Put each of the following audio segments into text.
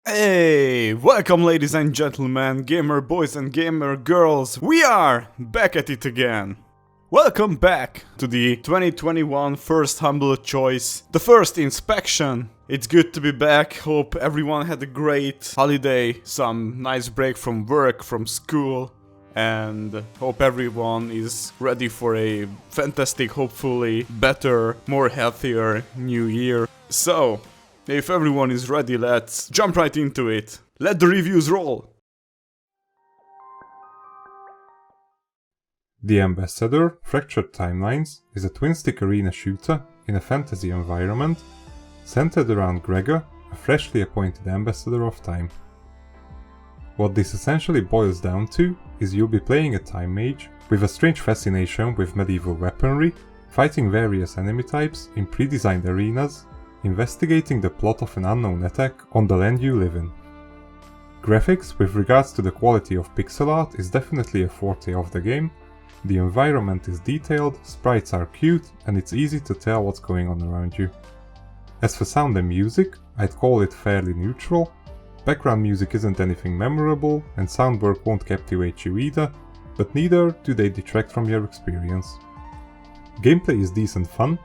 Hey, welcome ladies and gentlemen, gamer boys and gamer girls, we are back at it again. Welcome back to the 2021 first humble choice, the first inspection. It's good to be back, hope everyone had a great holiday, some nice break from work, from school, and hope everyone is ready for a fantastic, hopefully better, more healthier new year. So, if everyone is ready, let's jump right into it. Let the reviews roll! The Ambassador Fractured Timelines is a twin-stick arena shooter in a fantasy environment centered around Gregor, a freshly appointed Ambassador of Time. What this essentially boils down to is you'll be playing a Time Mage with a strange fascination with medieval weaponry, fighting various enemy types in pre-designed arenas, investigating the plot of an unknown attack on the land you live in. Graphics with regards to the quality of pixel art is definitely a forte of the game. The environment is detailed, sprites are cute, and it's easy to tell what's going on around you. As for sound and music, I'd call it fairly neutral. Background music isn't anything memorable, and sound work won't captivate you either, but neither do they detract from your experience. Gameplay is decent fun.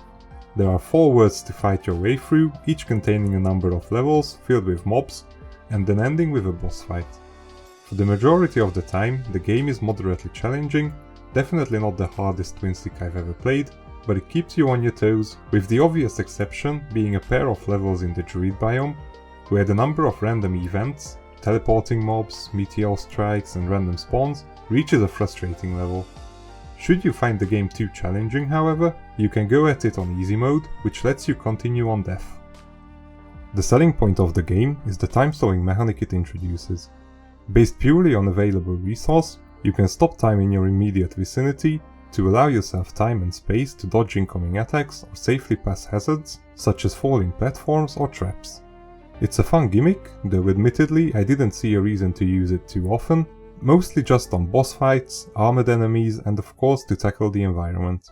There are 4 worlds to fight your way through, each containing a number of levels filled with mobs, and then ending with a boss fight. For the majority of the time, the game is moderately challenging, definitely not the hardest twin stick I've ever played, but it keeps you on your toes, with the obvious exception being a pair of levels in the Druid biome, where the number of random events, teleporting mobs, meteor strikes and random spawns, reaches a frustrating level. Should you find the game too challenging, however, you can go at it on easy mode, which lets you continue on death. The selling point of the game is the time slowing mechanic it introduces. Based purely on available resource, you can stop time in your immediate vicinity to allow yourself time and space to dodge incoming attacks or safely pass hazards, such as falling platforms or traps. It's a fun gimmick, though admittedly I didn't see a reason to use it too often, mostly just on boss fights, armored enemies, and of course to tackle the environment.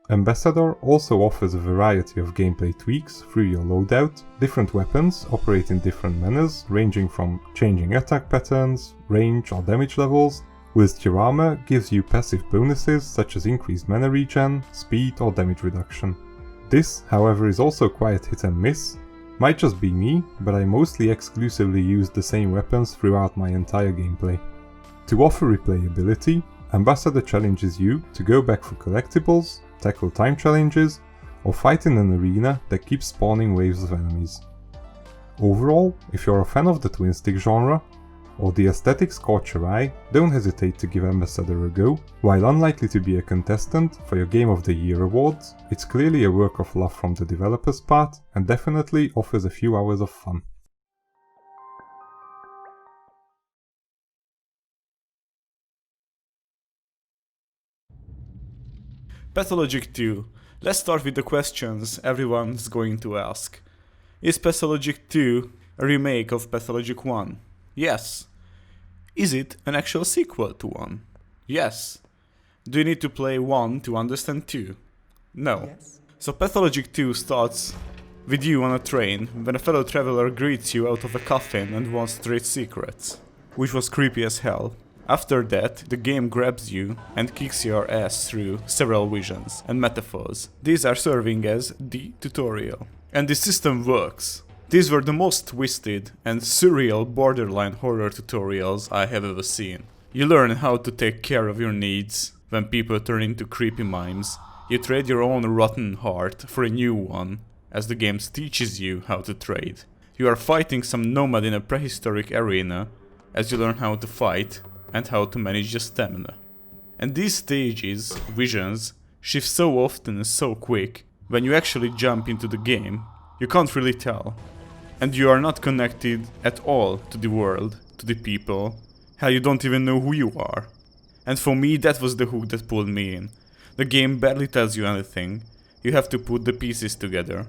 Ambassador also offers a variety of gameplay tweaks through your loadout. Different weapons operate in different manners, ranging from changing attack patterns, range or damage levels, whilst your armor gives you passive bonuses such as increased mana regen, speed or damage reduction. This, however, is also quite hit and miss. Might just be me, but I mostly exclusively used the same weapons throughout my entire gameplay. To offer replayability, Ambassador challenges you to go back for collectibles, tackle time challenges, or fight in an arena that keeps spawning waves of enemies. Overall, if you're a fan of the twin stick genre, or the aesthetics caught your eye, don't hesitate to give Ambassador a go. While unlikely to be a contestant for your Game of the Year awards, it's clearly a work of love from the developer's part and definitely offers a few hours of fun. Pathologic 2. Let's start with the questions everyone's going to ask. Is Pathologic 2 a remake of Pathologic 1? Yes. Is it an actual sequel to 1? Yes. Do you need to play 1 to understand 2? No. Yes. So Pathologic 2 starts with you on a train when a fellow traveler greets you out of a coffin and wants trade secrets, which was creepy as hell. After that, the game grabs you and kicks your ass through several visions and metaphors. These are serving as the tutorial. And the system works. These were the most twisted and surreal borderline horror tutorials I have ever seen. You learn how to take care of your needs when people turn into creepy mimes. You trade your own rotten heart for a new one, as the game teaches you how to trade. You are fighting some nomad in a prehistoric arena, as you learn how to fight and how to manage your stamina. And these stages, visions, shift so often and so quick, when you actually jump into the game, you can't really tell. And you are not connected at all to the world, to the people. Hell, you don't even know who you are. And for me, that was the hook that pulled me in. The game barely tells you anything. You have to put the pieces together.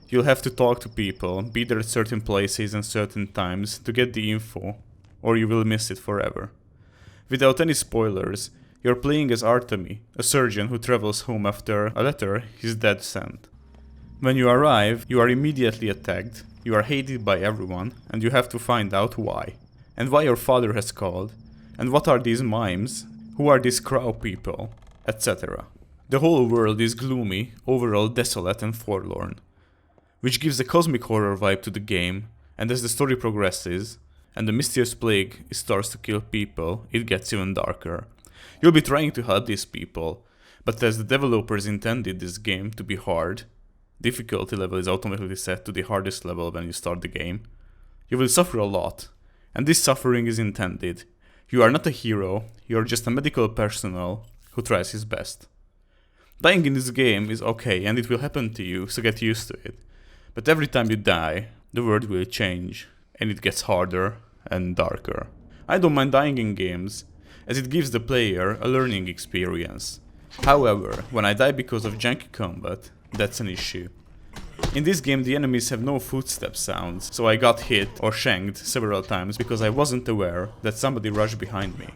You'll have to talk to people, be there at certain places and certain times to get the info, or you will miss it forever. Without any spoilers, you're playing as Artemi, a surgeon who travels home after a letter his dad sent. When you arrive, you are immediately attacked, You are hated by everyone, and you have to find out why. And why your father has called, and what are these mimes, who are these crow people, etc. The whole world is gloomy, overall desolate and forlorn, which gives a cosmic horror vibe to the game, and as the story progresses, and the mysterious plague starts to kill people, it gets even darker. You'll be trying to help these people, but as the developers intended this game to be hard, difficulty level is automatically set to the hardest level when you start the game, you will suffer a lot, and this suffering is intended. You are not a hero, you are just a medical personnel who tries his best. Dying in this game is okay, and it will happen to you, so get used to it. But every time you die, the world will change, and it gets harder and darker. I don't mind dying in games, as it gives the player a learning experience. However, when I die because of janky combat, that's an issue. In this game the enemies have no footstep sounds, so I got hit or shanked several times because I wasn't aware that somebody rushed behind me.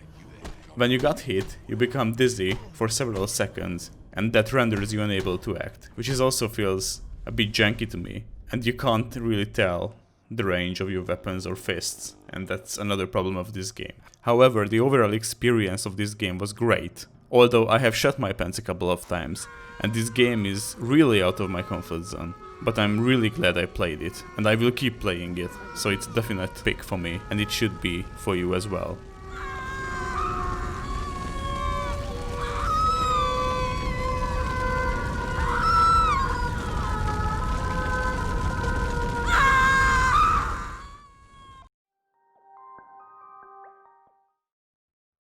When you got hit, you become dizzy for several seconds, and that renders you unable to act, which also feels a bit janky to me, and you can't really tell the range of your weapons or fists, and that's another problem of this game. However, the overall experience of this game was great, although I have shut my pants a couple of times, and this game is really out of my comfort zone. But I'm really glad I played it, and I will keep playing it, so it's a definite pick for me, and it should be for you as well.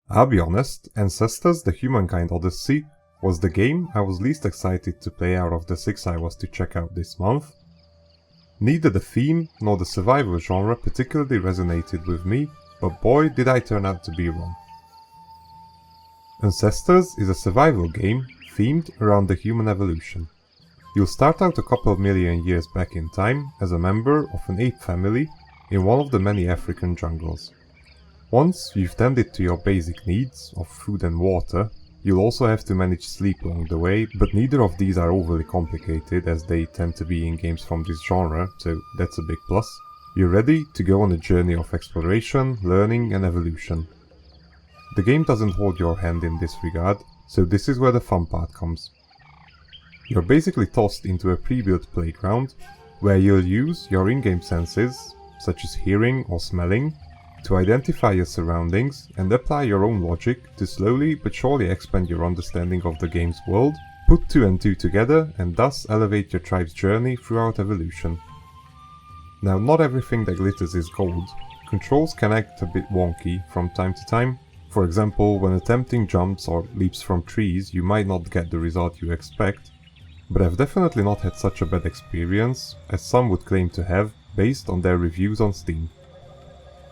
I'll be honest, Ancestors: The Humankind Odyssey was the game I was least excited to play out of the 6 I was to check out this month. Neither the theme nor the survival genre particularly resonated with me, but boy did I turn out to be wrong. Ancestors is a survival game themed around the human evolution. You'll start out a couple of million years back in time as a member of an ape family in one of the many African jungles. Once you've tended to your basic needs of food and water, you'll also have to manage sleep along the way, but neither of these are overly complicated as they tend to be in games from this genre, so that's a big plus. You're ready to go on a journey of exploration, learning and evolution. The game doesn't hold your hand in this regard, so this is where the fun part comes. You're basically tossed into a pre-built playground, where you'll use your in-game senses, such as hearing or smelling, to identify your surroundings and apply your own logic to slowly but surely expand your understanding of the game's world, put 2 and 2 together and thus elevate your tribe's journey throughout evolution. Now, not everything that glitters is gold. Controls can act a bit wonky from time to time. For example, when attempting jumps or leaps from trees, you might not get the result you expect, but I've definitely not had such a bad experience as some would claim to have based on their reviews on Steam.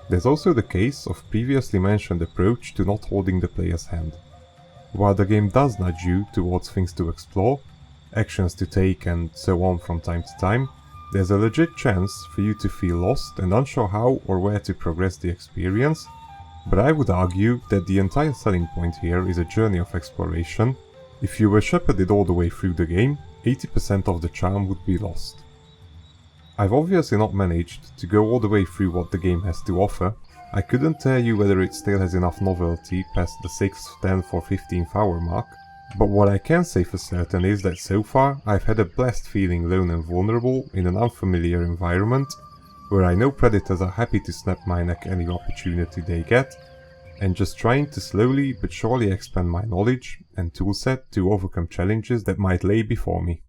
There's also the case of previously mentioned approach to not holding the player's hand. While the game does nudge you towards things to explore, actions to take and so on from time to time, there's a legit chance for you to feel lost and unsure how or where to progress the experience, but I would argue that the entire selling point here is a journey of exploration. If you were shepherded all the way through the game, 80% of the charm would be lost. I've obviously not managed to go all the way through what the game has to offer. I couldn't tell you whether it still has enough novelty past the 6th, 10th or 15th hour mark, but what I can say for certain is that so far I've had a blast feeling lone and vulnerable in an unfamiliar environment, where I know predators are happy to snap my neck any opportunity they get, and just trying to slowly but surely expand my knowledge and toolset to overcome challenges that might lay before me.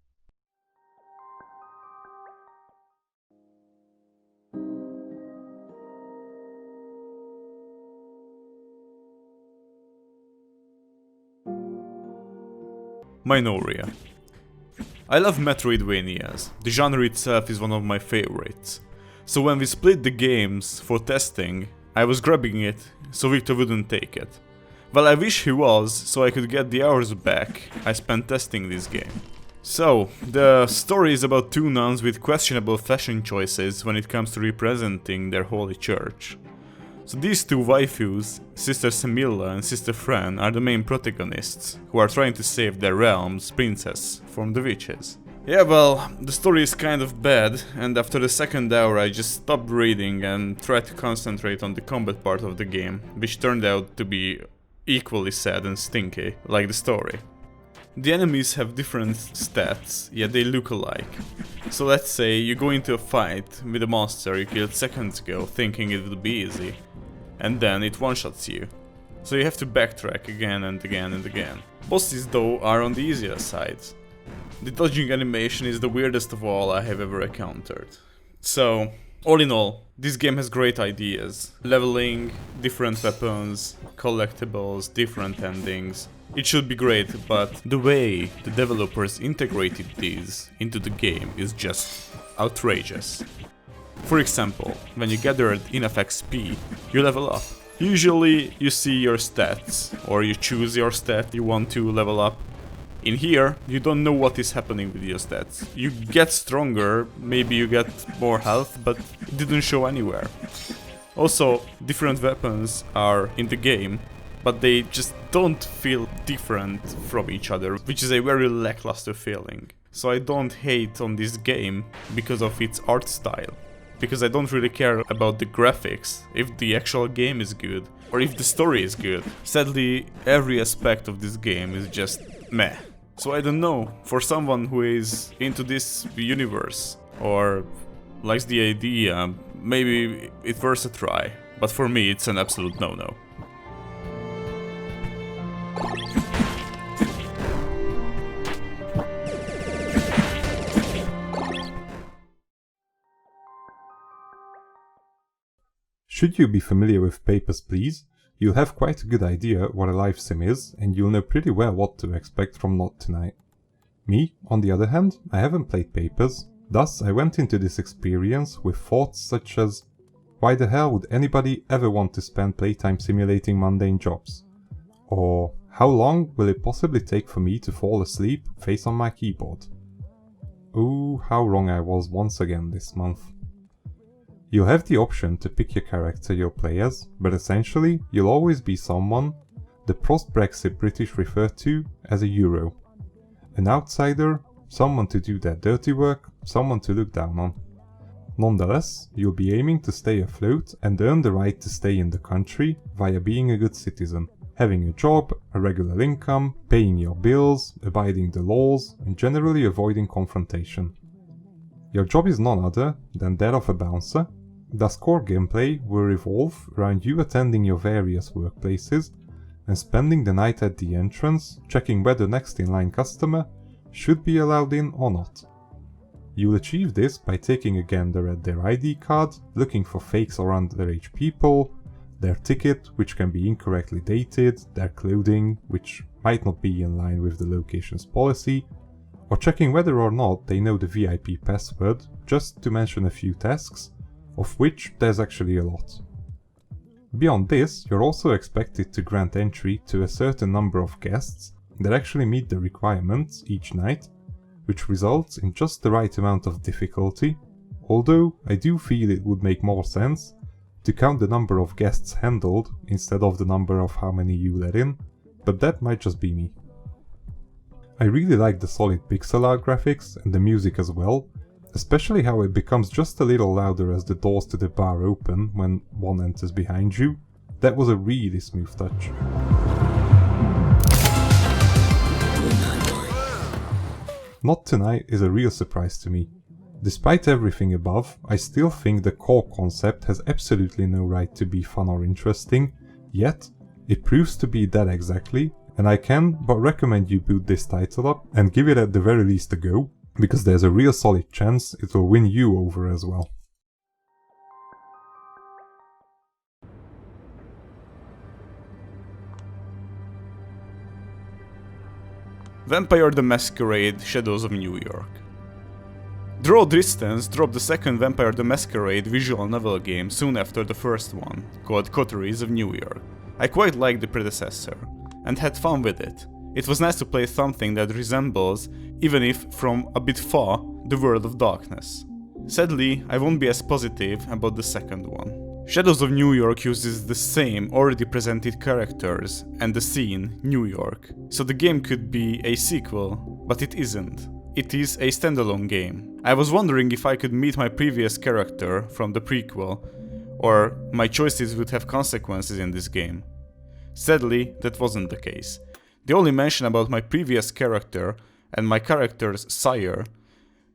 Minoria. I love Metroidvanias. The genre itself is one of my favorites. So when we split the games for testing, I was grabbing it so Victor wouldn't take it. Well, I wish he was, so I could get the hours back I spent testing this game. So, the story is about 2 nuns with questionable fashion choices when it comes to representing their holy church. So these 2 waifus, Sister Semilla and Sister Fran, are the main protagonists, who are trying to save their realm's princess from the witches. Yeah, well, the story is kind of bad, and after the second hour I just stopped reading and tried to concentrate on the combat part of the game, which turned out to be equally sad and stinky, like the story. The enemies have different stats, yet they look alike. So let's say you go into a fight with a monster you killed seconds ago, thinking it would be easy, and then it one-shots you. So you have to backtrack again and again and again. Bosses though are on the easier side. The dodging animation is the weirdest of all I have ever encountered. So, all in all, this game has great ideas. Leveling, different weapons, collectibles, different endings. It should be great, but the way the developers integrated these into the game is just outrageous. For example, when you gathered enough XP, you level up. Usually you see your stats, or you choose your stat you want to level up. In here, you don't know what is happening with your stats. You get stronger, maybe you get more health, but it didn't show anywhere. Also, different weapons are in the game, but they just don't feel different from each other, which is a very lackluster feeling. So I don't hate on this game because of its art style. Because I don't really care about the graphics, if the actual game is good, or if the story is good. Sadly, every aspect of this game is just meh. So I don't know, for someone who is into this universe, or likes the idea, maybe it's worth a try. But for me, it's an absolute no-no. Should you be familiar with Papers, Please, you'll have quite a good idea what a live sim is, and you'll know pretty well what to expect from Not Tonight. Me, on the other hand, I haven't played Papers, thus I went into this experience with thoughts such as, why the hell would anybody ever want to spend playtime simulating mundane jobs? Or, how long will it possibly take for me to fall asleep face on my keyboard? Ooh, how wrong I was once again this month. You'll have the option to pick your character you'll play as, but essentially you'll always be someone the post-Brexit British refer to as a Euro. An outsider, someone to do their dirty work, someone to look down on. Nonetheless, you'll be aiming to stay afloat and earn the right to stay in the country via being a good citizen, having a job, a regular income, paying your bills, abiding the laws, and generally avoiding confrontation. Your job is none other than that of a bouncer. Thus core gameplay will revolve around you attending your various workplaces and spending the night at the entrance, checking whether next in line customer should be allowed in or not. You'll achieve this by taking a gander at their ID card, looking for fakes or underage people, their ticket, which can be incorrectly dated, their clothing, which might not be in line with the location's policy, or checking whether or not they know the VIP password, just to mention a few tasks, of which there's actually a lot. Beyond this, you're also expected to grant entry to a certain number of guests that actually meet the requirements each night, which results in just the right amount of difficulty, although I do feel it would make more sense to count the number of guests handled instead of the number of how many you let in, but that might just be me. I really like the solid pixel art graphics and the music as well, especially how it becomes just a little louder as the doors to the bar open when one enters behind you. That was a really smooth touch. Not Tonight is a real surprise to me. Despite everything above, I still think the core concept has absolutely no right to be fun or interesting, yet it proves to be that exactly, and I can but recommend you boot this title up and give it at the very least a go, because there's a real solid chance it will win you over as well. Vampire the Masquerade, Shadows of New York. Draw Distance dropped the second Vampire the Masquerade visual novel game soon after the first one, called Coteries of New York. I quite liked the predecessor, and had fun with it. It was nice to play something that resembles, even if from a bit far, the World of Darkness. Sadly, I won't be as positive about the second one. Shadows of New York uses the same already presented characters and the scene, New York, so the game could be a sequel, but it isn't. it is a standalone game. I was wondering if I could meet my previous character from the prequel, or my choices would have consequences in this game. Sadly, that wasn't the case. The only mention about my previous character and my character's sire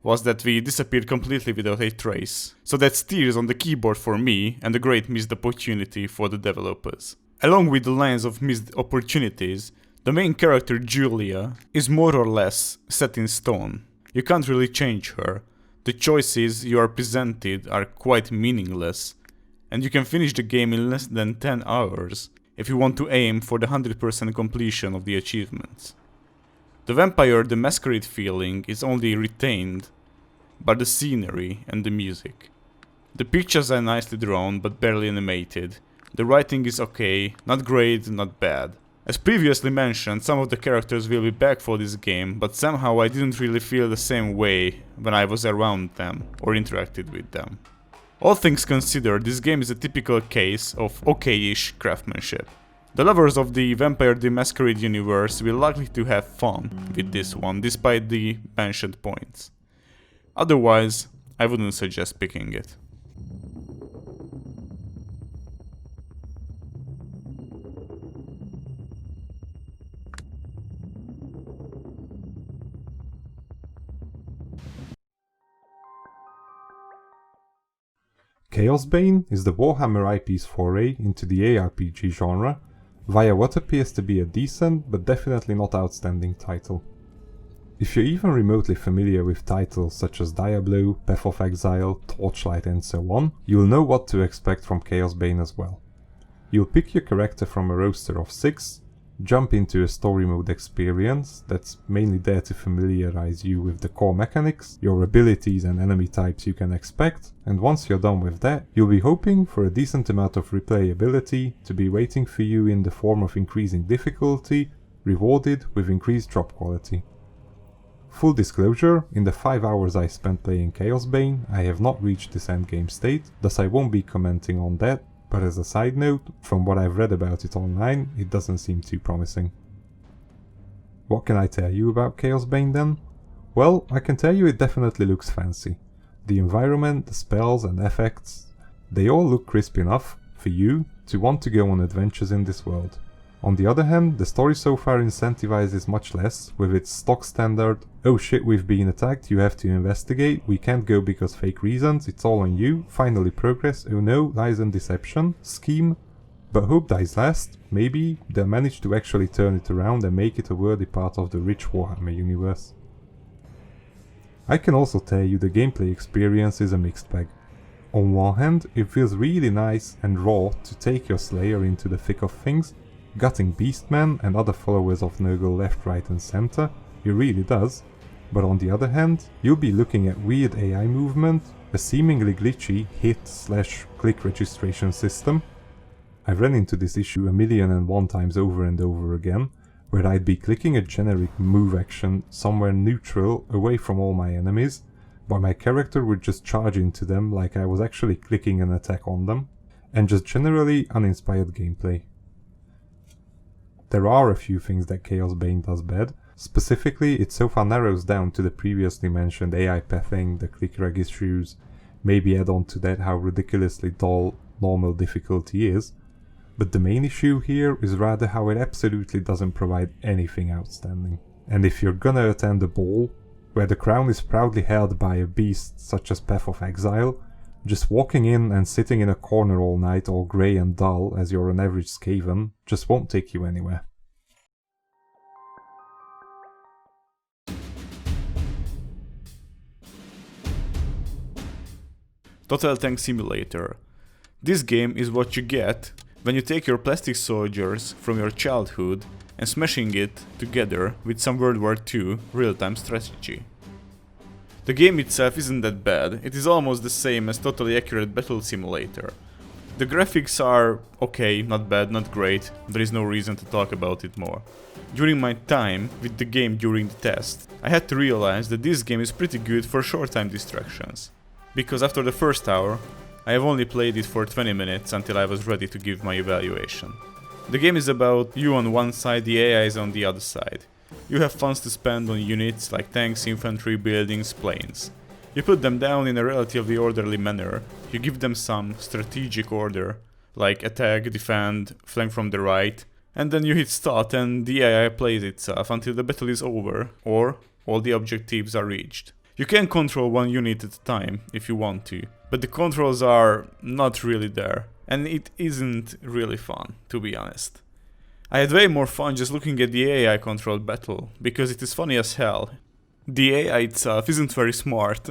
was that we disappeared completely without a trace, so that steers on the keyboard for me and a great missed opportunity for the developers. Along with the lines of missed opportunities, the main character Julia is more or less set in stone. You can't really change her. The choices you are presented are quite meaningless, and you can finish the game in less than 10 hours if you want to aim for the 100% completion of the achievements. The Vampire the Masquerade feeling is only retained by the scenery and the music. The pictures are nicely drawn but barely animated. The writing is okay, not great, not bad. As previously mentioned, some of the characters will be back for this game, but somehow I didn't really feel the same way when I was around them or interacted with them. All things considered, this game is a typical case of okay-ish craftsmanship. The lovers of the Vampire the Masquerade universe will likely to have fun with this one, despite the mentioned points. Otherwise, I wouldn't suggest picking it. Chaosbane is the Warhammer IP's foray into the ARPG genre via what appears to be a decent but definitely not outstanding title. If you're even remotely familiar with titles such as Diablo, Path of Exile, Torchlight and so on, you'll know what to expect from Chaosbane as well. You'll pick your character from a roster of 6, jump into a story mode experience that's mainly there to familiarize you with the core mechanics, your abilities and enemy types you can expect, and once you're done with that, you'll be hoping for a decent amount of replayability to be waiting for you in the form of increasing difficulty, rewarded with increased drop quality. Full disclosure, in the 5 hours I spent playing Chaosbane, I have not reached this endgame state, thus I won't be commenting on that, but as a side note, from what I've read about it online, it doesn't seem too promising. What can I tell you about Chaosbane then? Well, I can tell you it definitely looks fancy. The environment, the spells and effects, they all look crisp enough for you to want to go on adventures in this world. On the other hand, the story so far incentivizes much less, with its stock standard, oh shit we've been attacked, you have to investigate, we can't go because fake reasons, it's all on you, finally progress, oh no, lies and deception, scheme, but hope dies last, maybe they'll manage to actually turn it around and make it a worthy part of the rich Warhammer universe. I can also tell you the gameplay experience is a mixed bag. On one hand, it feels really nice and raw to take your Slayer into the thick of things, gutting Beastmen and other followers of Nurgle left, right and center, it really does, but on the other hand, you'll be looking at weird AI movement, a seemingly glitchy hit/click registration system. I've run into this issue 1,000,001 times over and over again, where I'd be clicking a generic move action somewhere neutral away from all my enemies, but my character would just charge into them like I was actually clicking an attack on them, and just generally uninspired gameplay. There are a few things that Chaosbane does bad. Specifically, it so far narrows down to the previously mentioned AI pathing, the click reg issues, maybe add on to that how ridiculously dull normal difficulty is, but the main issue here is rather how it absolutely doesn't provide anything outstanding. And if you're gonna attend a ball, where the crown is proudly held by a beast such as Path of Exile, just walking in and sitting in a corner all night all grey and dull as you're an average Skaven just won't take you anywhere. Total Tank Simulator. This game is what you get when you take your plastic soldiers from your childhood and smashing it together with some World War II real-time strategy. The game itself isn't that bad, it is almost the same as Totally Accurate Battle Simulator. The graphics are okay, not bad, not great, there is no reason to talk about it more. During my time with the game during the test, I had to realize that this game is pretty good for short-time distractions. Because after the first hour, I have only played it for 20 minutes until I was ready to give my evaluation. The game is about you on one side, the AI is on the other side. You have funds to spend on units like tanks, infantry, buildings, planes. You put them down in a relatively orderly manner. You give them some strategic order, like attack, defend, flank from the right, and then you hit start and the AI plays itself until the battle is over, or all the objectives are reached. You can control one unit at a time if you want to, but the controls are not really there, and it isn't really fun, to be honest. I had way more fun just looking at the AI controlled battle, because it is funny as hell. The AI itself isn't very smart,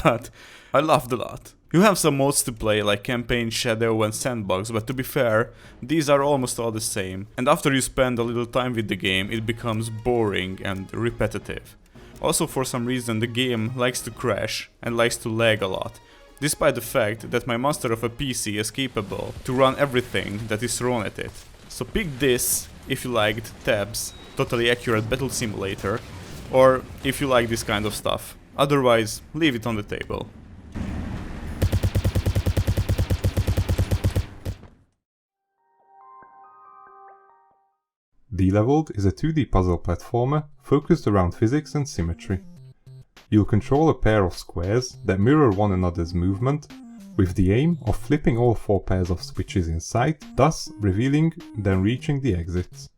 but I laughed a lot. You have some modes to play like Campaign, Shadow and Sandbox, but to be fair, these are almost all the same, and after you spend a little time with the game, it becomes boring and repetitive. Also, for some reason, the game likes to crash and likes to lag a lot, despite the fact that my monster of a PC is capable to run everything that is thrown at it. So pick this if you liked tabs, totally accurate battle simulator, or if you like this kind of stuff. Otherwise, leave it on the table. Deleveled is a 2D puzzle platformer focused around physics and symmetry. You'll control a pair of squares that mirror one another's movement, with the aim of flipping all 4 pairs of switches in sight, thus revealing then reaching the exits.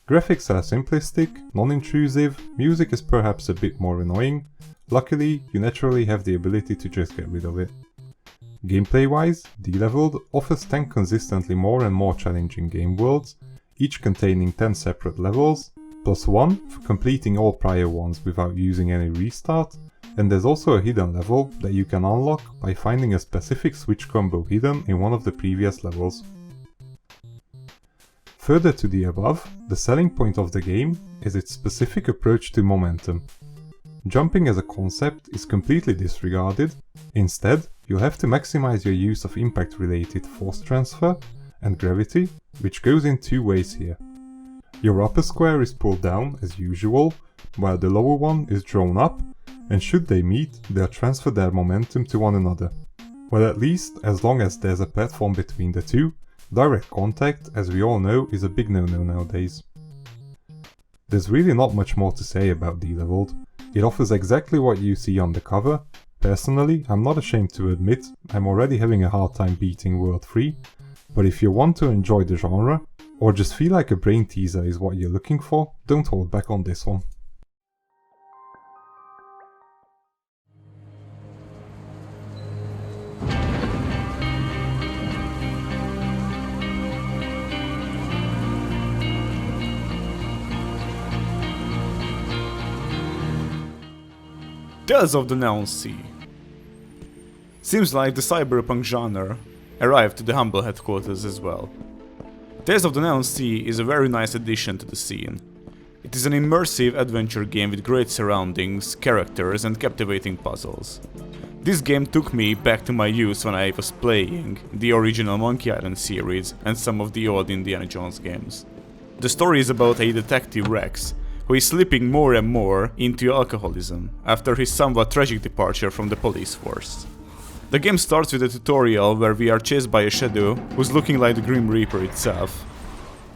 Graphics are simplistic, non-intrusive, music is perhaps a bit more annoying. Luckily, you naturally have the ability to just get rid of it. Gameplay-wise, Deleveled offers 10 consistently more and more challenging game worlds, each containing 10 separate levels, plus 1 for completing all prior ones without using any restart, and there's also a hidden level that you can unlock by finding a specific switch combo hidden in one of the previous levels. Further to the above, the selling point of the game is its specific approach to momentum. Jumping as a concept is completely disregarded. Instead, you'll have to maximize your use of impact-related force transfer and gravity, which goes in 2 ways here. Your upper square is pulled down as usual, while the lower one is drawn up, and should they meet, they'll transfer their momentum to one another. Well, at least as long as there's a platform between the two. Direct contact, as we all know, is a big no-no nowadays. There's really not much more to say about Deleveled. It offers exactly what you see on the cover. Personally, I'm not ashamed to admit I'm already having a hard time beating World 3, but if you want to enjoy the genre, or just feel like a brain teaser is what you're looking for, don't hold back on this one. Tales of the Neon Sea. Seems like the cyberpunk genre arrived to the humble headquarters as well. Tales of the Neon Sea is a very nice addition to the scene. It is an immersive adventure game with great surroundings, characters and captivating puzzles. This game took me back to my youth when I was playing the original Monkey Island series and some of the old Indiana Jones games. The story is about a detective Rex, who is slipping more and more into alcoholism after his somewhat tragic departure from the police force. The game starts with a tutorial where we are chased by a shadow who's looking like the Grim Reaper itself.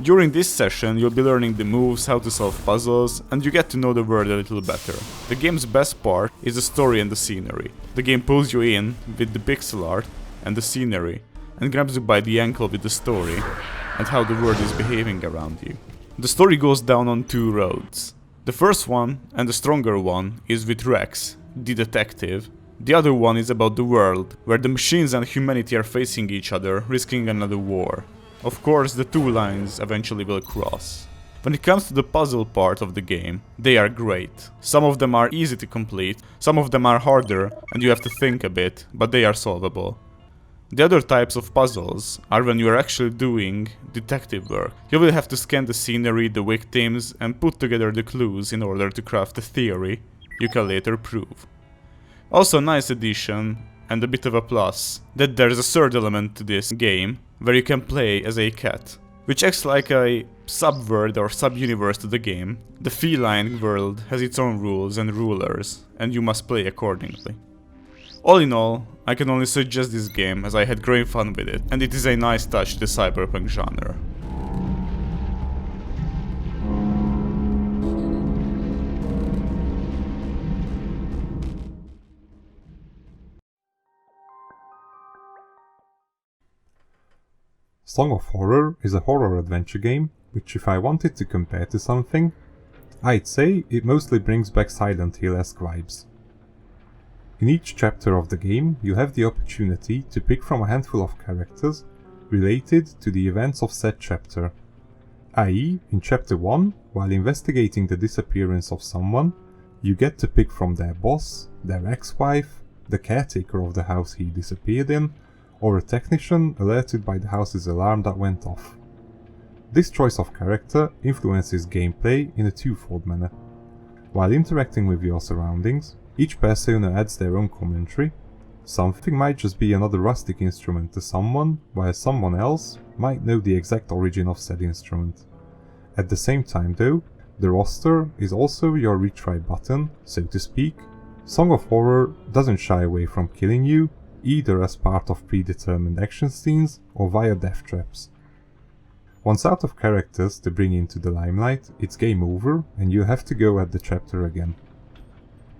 During this session you'll be learning the moves, how to solve puzzles, and you get to know the world a little better. The game's best part is the story and the scenery. The game pulls you in with the pixel art and the scenery, and grabs you by the ankle with the story and how the world is behaving around you. The story goes down on 2 roads. The first one, and the stronger one, is with Rex, the detective. The other one is about the world, where the machines and humanity are facing each other, risking another war. Of course, the 2 lines eventually will cross. When it comes to the puzzle part of the game, they are great. Some of them are easy to complete, some of them are harder and you have to think a bit, but they are solvable. The other types of puzzles are when you are actually doing detective work. You will have to scan the scenery, the victims, and put together the clues in order to craft a theory you can later prove. Also a nice addition, and a bit of a plus, that there is a third element to this game, where you can play as a cat, which acts like a sub-world or sub-universe to the game. The feline world has its own rules and rulers, and you must play accordingly. All in all, I can only suggest this game as I had great fun with it, and it is a nice touch to the cyberpunk genre. Song of Horror is a horror adventure game, which if I wanted to compare to something, I'd say it mostly brings back Silent Hill-esque vibes. In each chapter of the game, you have the opportunity to pick from a handful of characters related to the events of said chapter, i.e., in chapter 1, while investigating the disappearance of someone, you get to pick from their boss, their ex-wife, the caretaker of the house he disappeared in, or a technician alerted by the house's alarm that went off. This choice of character influences gameplay in a twofold manner. While interacting with your surroundings, each persona adds their own commentary. Something might just be another rustic instrument to someone, while someone else might know the exact origin of said instrument. At the same time though, the roster is also your retry button, so to speak. Song of Horror doesn't shy away from killing you, either as part of predetermined action scenes or via death traps. Once out of characters to bring into the limelight, it's game over and you have to go at the chapter again.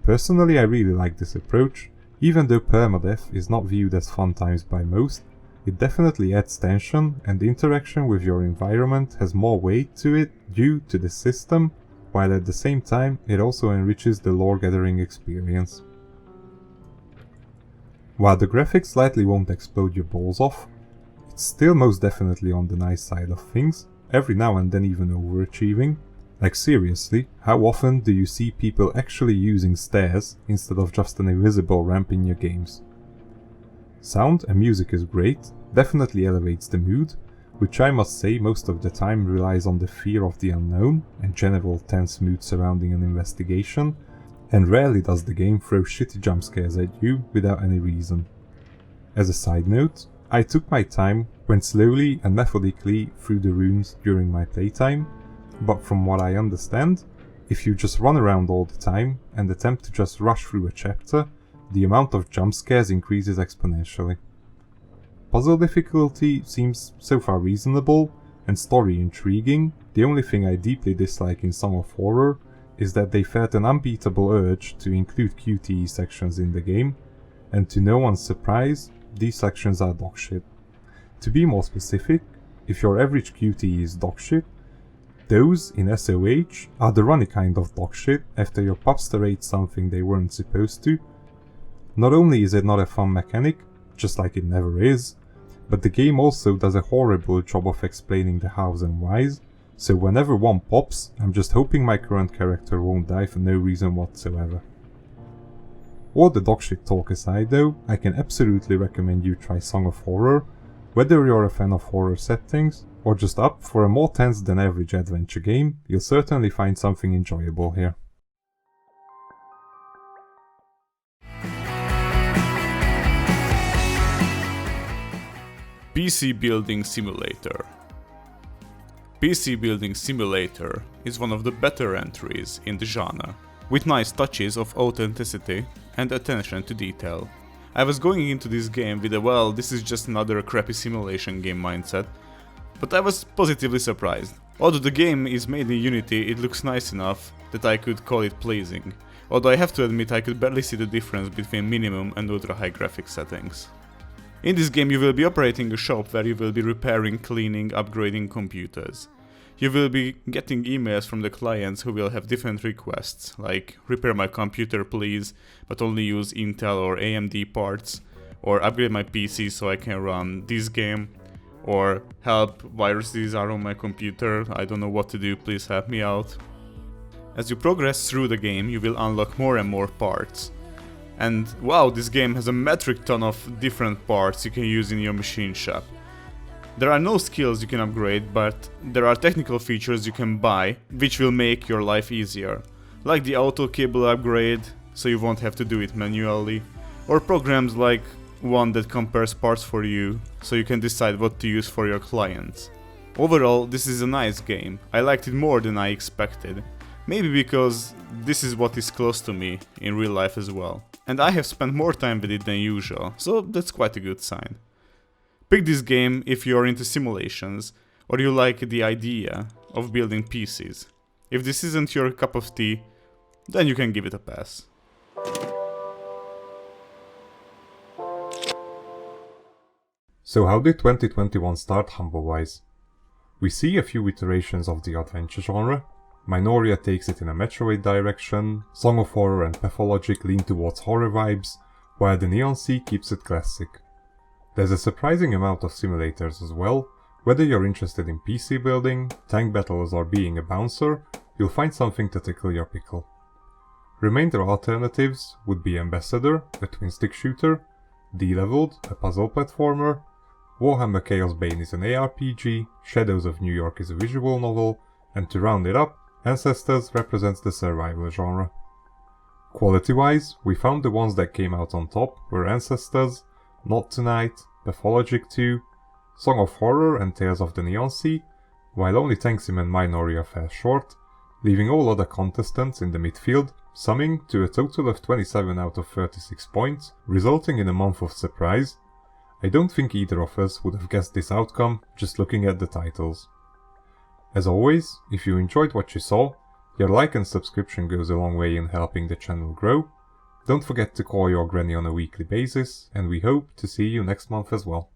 Personally, I really like this approach. Even though permadeath is not viewed as fun times by most, it definitely adds tension and the interaction with your environment has more weight to it due to the system, while at the same time it also enriches the lore gathering experience. While the graphics slightly won't explode your balls off, it's still most definitely on the nice side of things, every now and then even overachieving. Like seriously, how often do you see people actually using stairs instead of just an invisible ramp in your games? Sound and music is great, definitely elevates the mood, which I must say most of the time relies on the fear of the unknown and general tense mood surrounding an investigation, and rarely does the game throw shitty jump scares at you without any reason. As a side note, I took my time, went slowly and methodically through the rooms during my playtime, but from what I understand, if you just run around all the time and attempt to just rush through a chapter, the amount of jump scares increases exponentially. Puzzle difficulty seems so far reasonable, and story intriguing. The only thing I deeply dislike in Song of Horror is that they felt an unbeatable urge to include QTE sections in the game, and to no one's surprise, these sections are dogshit. To be more specific, if your average QTE is dogshit, those in SOH are the runny kind of dogshit after your pups narrate something they weren't supposed to. Not only is it not a fun mechanic, just like it never is, but the game also does a horrible job of explaining the hows and whys, so whenever one pops, I'm just hoping my current character won't die for no reason whatsoever. All the dogshit talk aside though, I can absolutely recommend you try Song of Horror, whether you're a fan of horror settings, or just up for a more tense than average adventure game, you'll certainly find something enjoyable here. PC Building Simulator. PC Building Simulator is one of the better entries in the genre, with nice touches of authenticity and attention to detail. I was going into this game with a well, this is just another crappy simulation game mindset, but I was positively surprised. Although the game is made in Unity, it looks nice enough that I could call it pleasing. Although I have to admit I could barely see the difference between minimum and ultra high graphics settings. In this game you will be operating a shop where you will be repairing, cleaning, upgrading computers. You will be getting emails from the clients who will have different requests, like repair my computer please, but only use Intel or AMD parts, or upgrade my PC so I can run this game, or help, viruses are on my computer, I don't know what to do, please help me out. As you progress through the game you will unlock more and more parts. And wow, this game has a metric ton of different parts you can use in your machine shop. There are no skills you can upgrade, but there are technical features you can buy, which will make your life easier. Like the auto cable upgrade, so you won't have to do it manually, or programs like one that compares parts for you, so you can decide what to use for your clients. Overall, this is a nice game. I liked it more than I expected. Maybe because this is what is close to me in real life as well. And I have spent more time with it than usual, so that's quite a good sign. Pick this game if you're into simulations, or you like the idea of building PCs. If this isn't your cup of tea, then you can give it a pass. So how did 2021 start Humble-wise? We see a few iterations of the adventure genre. Minoria takes it in a Masquerade direction, Song of Horror and Pathologic lean towards horror vibes, while the Neon Sea keeps it classic. There's a surprising amount of simulators as well. Whether you're interested in PC building, tank battles or being a bouncer, you'll find something to tickle your pickle. Remainder alternatives would be Ambassador, a twin-stick shooter, Deleveled, a puzzle platformer, Warhammer Chaosbane is an ARPG, Shadows of New York is a visual novel, and to round it up, Ancestors represents the survival genre. Quality-wise, we found the ones that came out on top were Ancestors, Not Tonight, Pathologic 2, Song of Horror and Tales of the Neon Sea, while only Tank Sim and Minoria fell short, leaving all other contestants in the midfield, summing to a total of 27 out of 36 points, resulting in a month of surprise. I don't think either of us would have guessed this outcome just looking at the titles. As always, if you enjoyed what you saw, your like and subscription goes a long way in helping the channel grow. Don't forget to call your granny on a weekly basis, and we hope to see you next month as well.